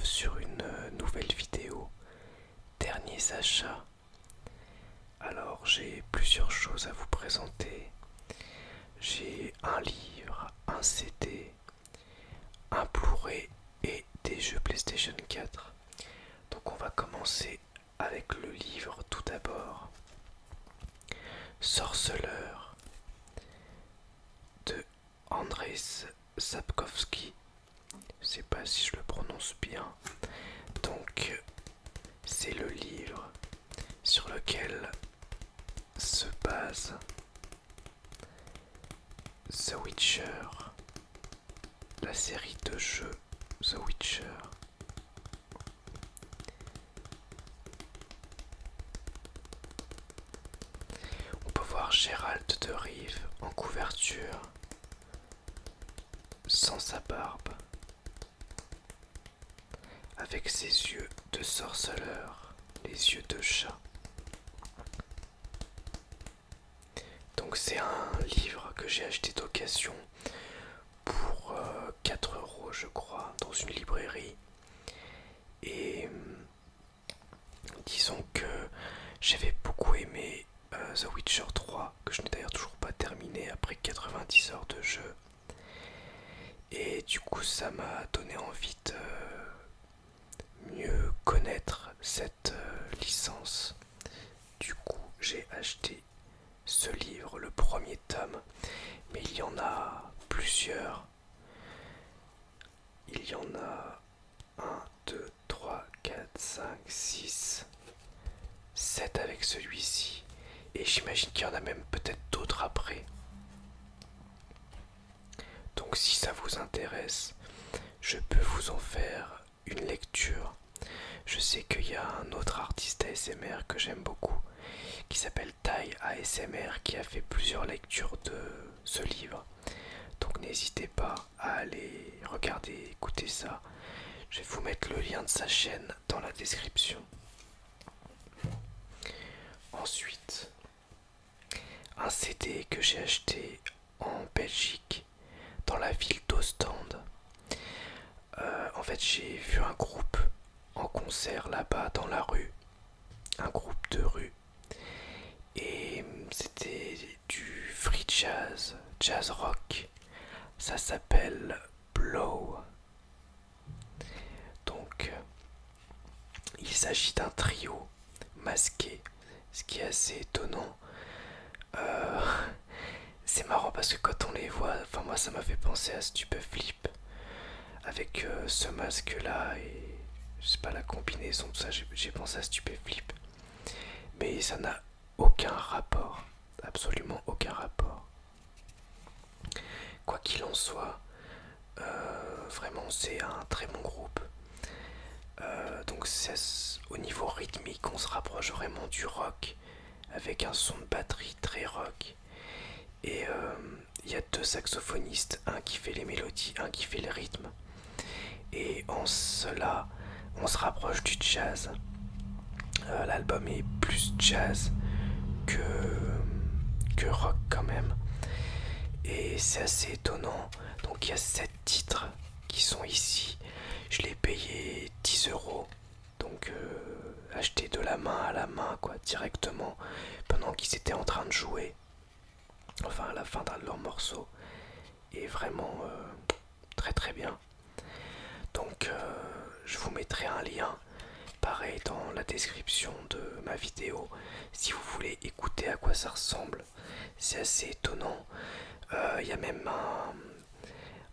retrouve sur une nouvelle vidéo, derniers achats. Alors j'ai plusieurs choses à vous présenter. J'ai un livre, un CD, un Blu-ray et des jeux PlayStation 4. Donc on va commencer avec le livre tout d'abord. Sorceleur de Andrzej Sapkowski. Je sais pas si je le prononce bien. Donc c'est le livre sur lequel se base The Witcher, la série de jeux The Witcher. On peut voir Gérald de Rive en couverture, sans sa barbe, avec ses yeux de sorceleur, les yeux de chat. Donc c'est un livre que j'ai acheté d'occasion pour 4 € je crois dans une librairie. Et disons que j'avais beaucoup aimé The Witcher 3, que je n'ai d'ailleurs toujours pas terminé après 90 heures de jeu. Et du coup ça m'a donné envie de mieux connaître cette licence. Du coup j'ai acheté ce livre, le premier tome, mais il y en a plusieurs. Il y en a 1, 2, 3, 4, 5, 6, 7 avec celui-ci. Et j'imagine qu'il y en a même peut-être d'autres après. Donc si ça vous intéresse, je peux vous en faire une lecture. Je sais qu'il y a un autre artiste ASMR que j'aime beaucoup, qui s'appelle Tai ASMR, qui a fait plusieurs lectures de ce livre. Donc n'hésitez pas à aller regarder, écouter ça. Je vais vous mettre le lien de sa chaîne dans la description. Ensuite, un CD que j'ai acheté en Belgique, dans la ville d'Ostende. En fait, j'ai vu un groupe en concert là-bas dans la rue, un groupe de rue. Et c'était du free jazz, jazz rock. Ça s'appelle Blow. Donc, il s'agit d'un trio masqué, ce qui est assez étonnant. C'est marrant parce que quand on les voit, enfin moi ça m'a fait penser à Stupeflip avec ce masque là et je sais pas la combinaison de ça, j'ai pensé à Stupeflip. Mais ça n'a aucun rapport, absolument aucun rapport. Quoi qu'il en soit, vraiment c'est un très bon groupe. Donc au niveau rythmique on se rapproche vraiment du rock avec un son de batterie très rock. Et il y a deux saxophonistes, un qui fait les mélodies, un qui fait le rythme. Et en cela on se rapproche du jazz. L'album est plus jazz que rock quand même. Et c'est assez étonnant. Donc il y a 7 titres qui sont ici. Je l'ai payé 10 €. Donc acheté de la main à la main quoi, directement pendant qu'ils étaient en train de jouer. Enfin à la fin d'un de leurs morceaux. Et vraiment très très bien. Donc je vous mettrai un lien pareil dans la description de ma vidéo si vous voulez écouter à quoi ça ressemble. C'est assez étonnant. Il y a même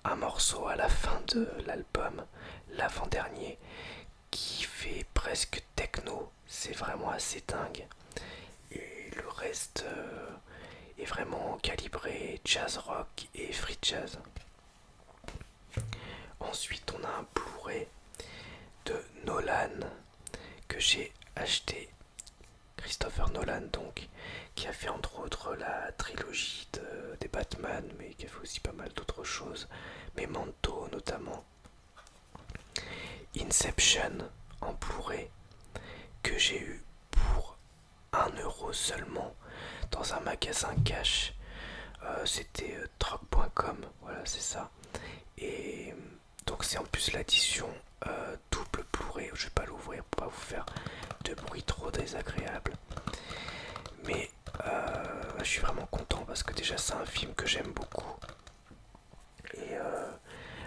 un morceau à la fin de l'album, l'avant-dernier, qui fait presque techno. C'est vraiment assez dingue. Et le reste est vraiment calibré jazz rock et free jazz. Ensuite on a un Blu-ray de Nolan que j'ai acheté. Christopher Nolan donc, qui a fait entre autres la trilogie des Batman, mais qui a fait aussi pas mal d'autres choses, Memento notamment. Inception en Blu-ray que j'ai eu pour 1 € seulement dans un magasin cash. C'était troc.com, voilà c'est ça. Et donc c'est en plus l'édition double Blu-ray. Je vais pas l'ouvrir pour pas vous faire de bruit trop désagréable. Mais je suis vraiment content parce que déjà c'est un film que j'aime beaucoup. Et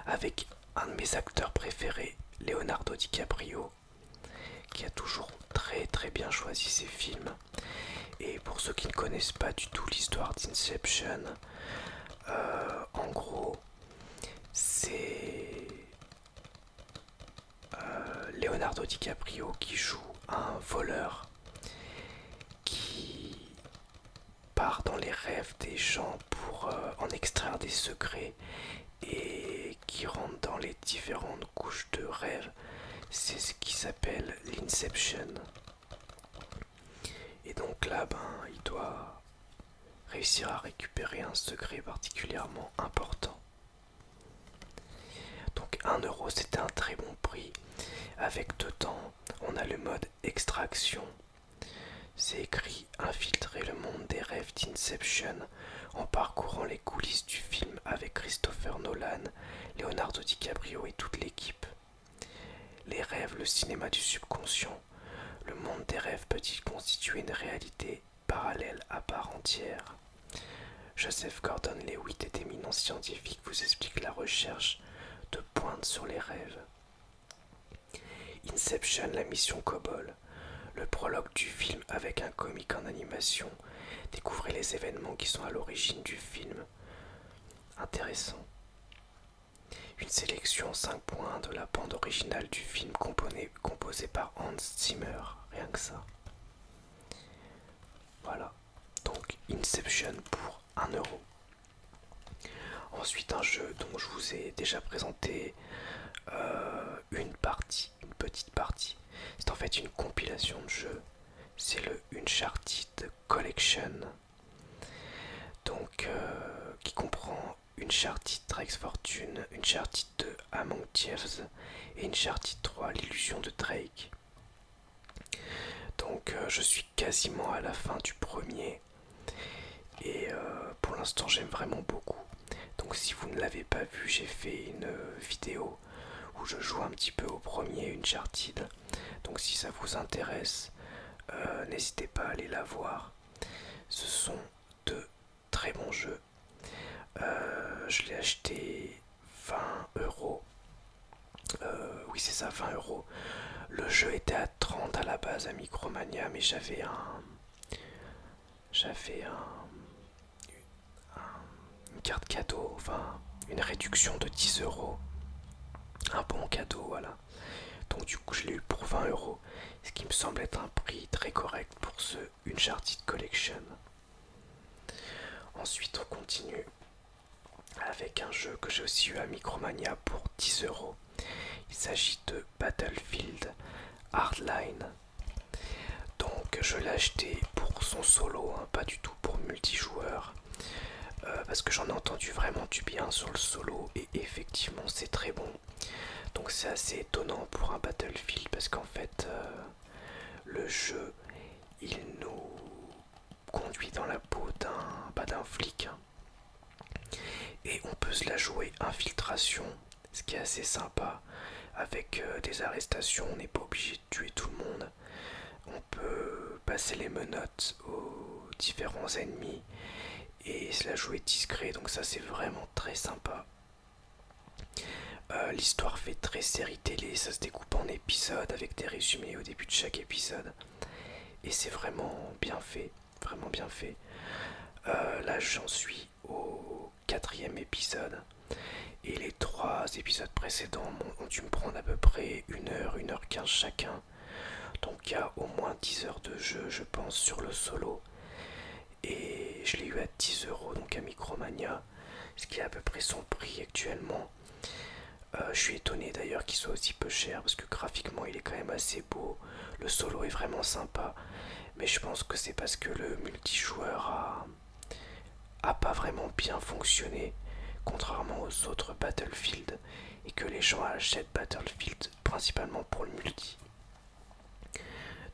avec un de mes acteurs préférés, Leonardo DiCaprio, qui a toujours très bien choisi ses films. Et pour ceux qui ne connaissent pas du tout l'histoire d'Inception, en gros, c'est Leonardo DiCaprio qui joue un voleur qui part dans les rêves des gens pour en extraire des secrets et qui rentre dans les différentes couches de rêve. C'est ce qui s'appelle l'Inception. Et donc là, il doit réussir à récupérer un secret particulièrement important. Donc 1 € c'était un très bon prix. Avec dedans, on a le mode extraction. C'est écrit infiltrer le monde des rêves d'Inception en parcourant les coulisses du film avec Christopher Nolan, Leonardo DiCaprio et toute l'équipe. Les rêves, le cinéma du subconscient. Le monde des rêves peut-il constituer une réalité parallèle à part entière? Joseph Gordon-Levitt est éminent scientifique vous explique la recherche de pointe sur les rêves. Inception, la mission Cobol. Le prologue du film avec un comique en animation. Découvrez les événements qui sont à l'origine du film. Intéressant. Une sélection 5 points de la bande originale du film composée par Hans Zimmer. Rien que ça. Voilà. Donc Inception pour 1 €. Ensuite un jeu dont je vous ai déjà présenté une petite partie. C'est en fait une compilation de jeux. C'est le Uncharted Collection. Donc qui comprend Uncharted Drake's Fortune, Uncharted 2 Among Thieves et Uncharted 3 l'illusion de Drake. Donc je suis quasiment à la fin du premier et pour l'instant j'aime vraiment beaucoup. Donc si vous ne l'avez pas vu, j'ai fait une vidéo où je joue un petit peu au premier Uncharted. Donc si ça vous intéresse, n'hésitez pas à aller la voir. Ce sont de très bons jeux. Je l'ai acheté 20 €. Oui c'est ça, 20 €. Le jeu était à 30 à la base à Micromania, mais j'avais une carte cadeau, enfin une réduction de 10 €. Un bon cadeau, voilà. Donc du coup je l'ai eu pour 20 €, ce qui me semble être un prix très correct pour ce Uncharted Collection. Ensuite on continue avec un jeu que j'ai aussi eu à Micromania pour 10 €. Il s'agit de Battlefield Hardline. Donc je l'ai acheté pour son solo, hein, pas du tout pour multijoueur. Parce que j'en ai entendu vraiment du bien sur le solo et effectivement c'est très bon. Donc c'est assez étonnant pour un Battlefield parce qu'en fait le jeu il nous conduit dans la peau d'un flic, hein. Et on peut se la jouer infiltration, ce qui est assez sympa. Avec des arrestations, on n'est pas obligé de tuer tout le monde. On peut passer les menottes aux différents ennemis et se la jouer discret, donc ça c'est vraiment très sympa. L'histoire fait très série télé, ça se découpe en épisodes avec des résumés au début de chaque épisode. Et c'est vraiment bien fait, vraiment bien fait. Là j'en suis au 4e épisode. Et les 3 épisodes précédents ont dû me prendre à peu près 1 h, 1 h 15 chacun. Donc il y a au moins 10 heures de jeu je pense sur le solo. Et je l'ai eu à 10 €, donc à Micromania, ce qui est à peu près son prix actuellement. Je suis étonné d'ailleurs qu'il soit aussi peu cher parce que graphiquement il est quand même assez beau. Le solo est vraiment sympa. Mais je pense que c'est parce que le multijoueur a pas vraiment bien fonctionné, contrairement aux autres Battlefield, et que les gens achètent Battlefield principalement pour le multi.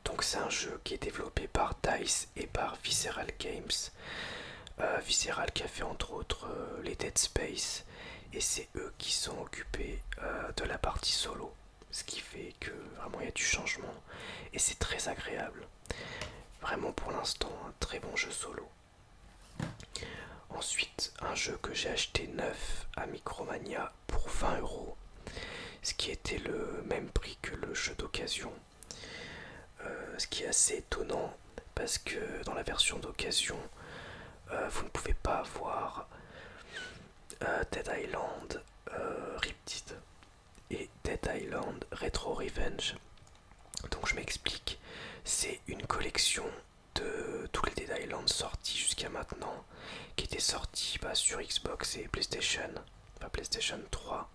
Donc c'est un jeu qui est développé par DICE et par Visceral Games. Visceral qui a fait entre autres les Dead Space, et c'est eux qui sont occupés de la partie solo. ce qui fait que vraiment il y a du changement et c'est très agréable. Vraiment pour l'instant un très bon jeu solo. Ensuite un jeu que j'ai acheté neuf à Micromania pour 20 euros, ce qui était le même prix que le jeu d'occasion. Ce qui est assez étonnant parce que dans la version d'occasion vous ne pouvez pas avoir Dead Island Riptide et Dead Island Retro Revenge. Donc je m'explique, c'est une collection de tous les Dead Island sortis jusqu'à maintenant, qui étaient sortis sur Xbox et PlayStation, enfin PlayStation 3.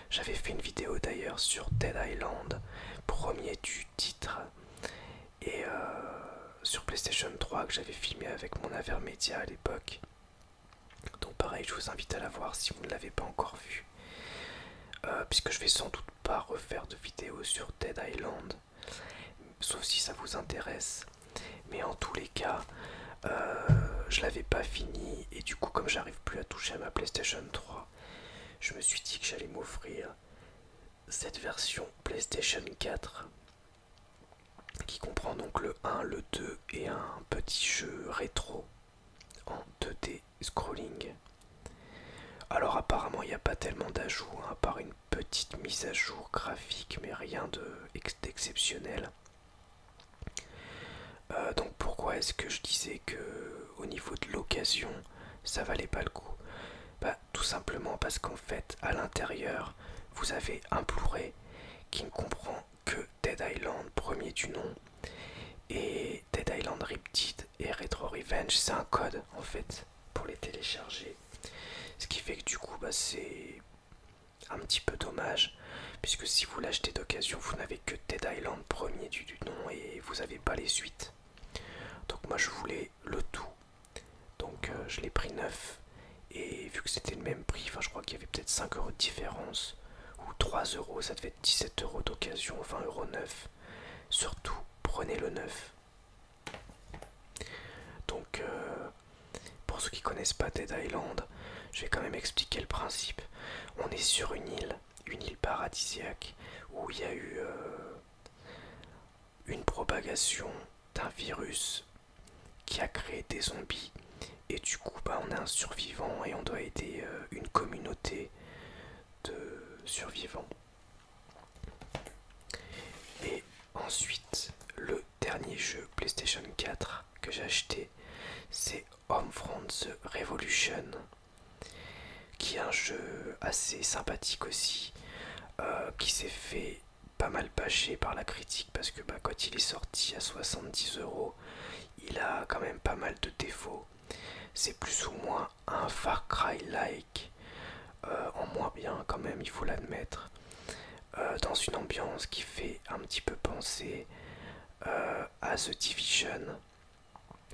J'avais fait une vidéo d'ailleurs sur Dead Island, premier du titre, et sur PlayStation 3 que j'avais filmé avec mon Avermedia à l'époque. Donc pareil, je vous invite à la voir si vous ne l'avez pas encore vue. Puisque je vais sans doute pas refaire de vidéo sur Dead Island, sauf si ça vous intéresse. Mais en tous les cas, je l'avais pas fini et du coup comme j'arrive plus à toucher à ma PlayStation 3, je me suis dit que j'allais m'offrir cette version PlayStation 4 qui comprend donc le 1, le 2 et un petit jeu rétro en 2D scrolling. Alors apparemment il n'y a pas tellement d'ajouts, hein, à part une petite mise à jour graphique, mais rien d'exceptionnel. Donc pourquoi est-ce que je disais que au niveau de l'occasion ça valait pas le coup? Tout simplement parce qu'en fait à l'intérieur vous avez un Blu-ray qui ne comprend que Dead Island premier du nom et Dead Island Riptide et Retro Revenge. C'est un code en fait pour les télécharger, ce qui fait que du coup c'est un petit peu dommage, puisque si vous l'achetez d'occasion vous n'avez que Dead Island premier du nom et vous n'avez pas les suites. Donc moi je voulais le tout, donc je l'ai pris neuf, et vu que c'était le même prix, enfin je crois qu'il y avait peut-être 5 euros de différence, ou 3 euros, ça devait être 17 euros d'occasion, 20 euros neuf. Surtout prenez le neuf. Donc pour ceux qui connaissent pas Dead Island, je vais quand même expliquer le principe. On est sur une île paradisiaque, où il y a eu une propagation d'un virus qui a créé des zombies. Et du coup, on est un survivant et on doit aider une communauté de survivants. Et ensuite, le dernier jeu PlayStation 4 que j'ai acheté, c'est Homefront The Revolution, qui est un jeu assez sympathique aussi, qui s'est fait pas mal bâcher par la critique parce que quand il est sorti à 70 euros, il a quand même pas mal de défauts. C'est plus ou moins un Far Cry-like, en moins bien quand même, il faut l'admettre, dans une ambiance qui fait un petit peu penser à The Division,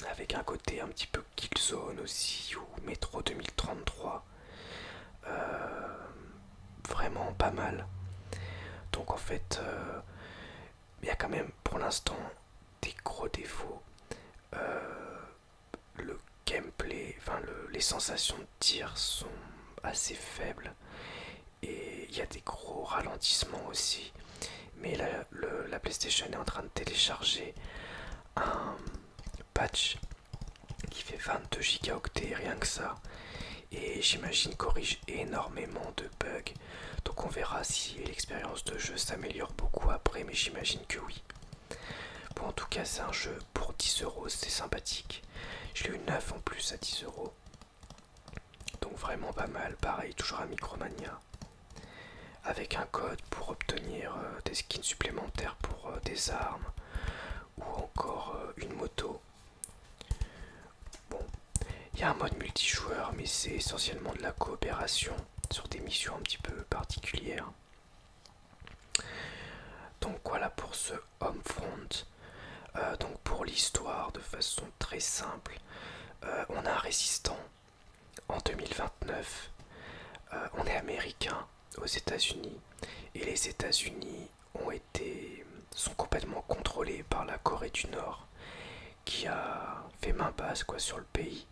avec un côté un petit peu Killzone aussi, ou Metro 2033. Vraiment pas mal. Donc en fait, il y a quand même pour l'instant des gros défauts. Le gameplay, les sensations de tir sont assez faibles et il y a des gros ralentissements aussi. Mais la PlayStation est en train de télécharger un patch qui fait 22 gigaoctets, rien que ça, et j'imagine corrige énormément de bugs. Donc on verra si l'expérience de jeu s'améliore beaucoup après, mais j'imagine que oui. Bon, en tout cas c'est un jeu pour 10 euros, c'est sympathique. Je l'ai eu neuf en plus à 10 euros, donc vraiment pas mal. Pareil, toujours à Micromania, avec un code pour obtenir des skins supplémentaires pour des armes ou encore une moto. Bon, il y a un mode multijoueur, mais c'est essentiellement de la coopération sur des missions un petit peu particulières. Donc voilà pour ce Homefront. Donc pour l'histoire, de façon très simple, on a un résistant en 2029. On est américain aux États-Unis et les États-Unis sont complètement contrôlés par la Corée du Nord, qui a fait main basse sur le pays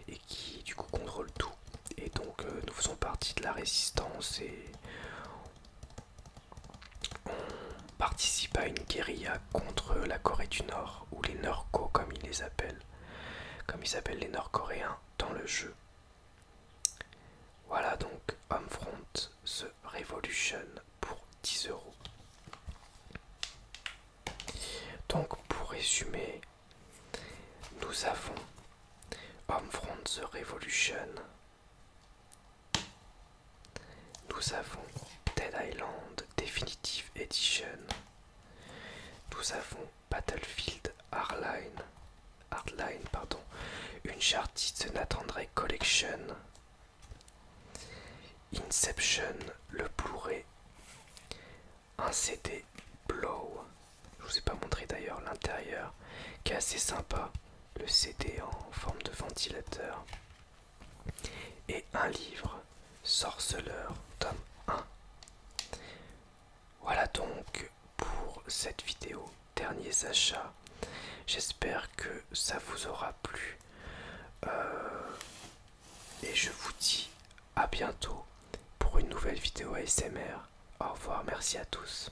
et qui du coup contrôle tout. Et donc nous faisons partie de la résistance et participe à une guérilla contre la Corée du Nord, ou les Norco comme ils les appellent, comme ils appellent les Nord-Coréens dans le jeu. Voilà donc Homefront The Revolution pour 10 euros. Donc pour résumer, nous avons Homefront The Revolution, nous avons Dead Island Definitive Edition, nous avons Battlefield Hardline, Uncharted The Nathan Drake Collection, Inception le Blu-ray, un CD Blow, je vous ai pas montré d'ailleurs l'intérieur qui est assez sympa, le CD en forme de ventilateur, et un livre Sorceller tome 1. Voilà donc pour cette vidéo derniers achats. J'espère que ça vous aura plu et je vous dis à bientôt pour une nouvelle vidéo ASMR. Au revoir, merci à tous.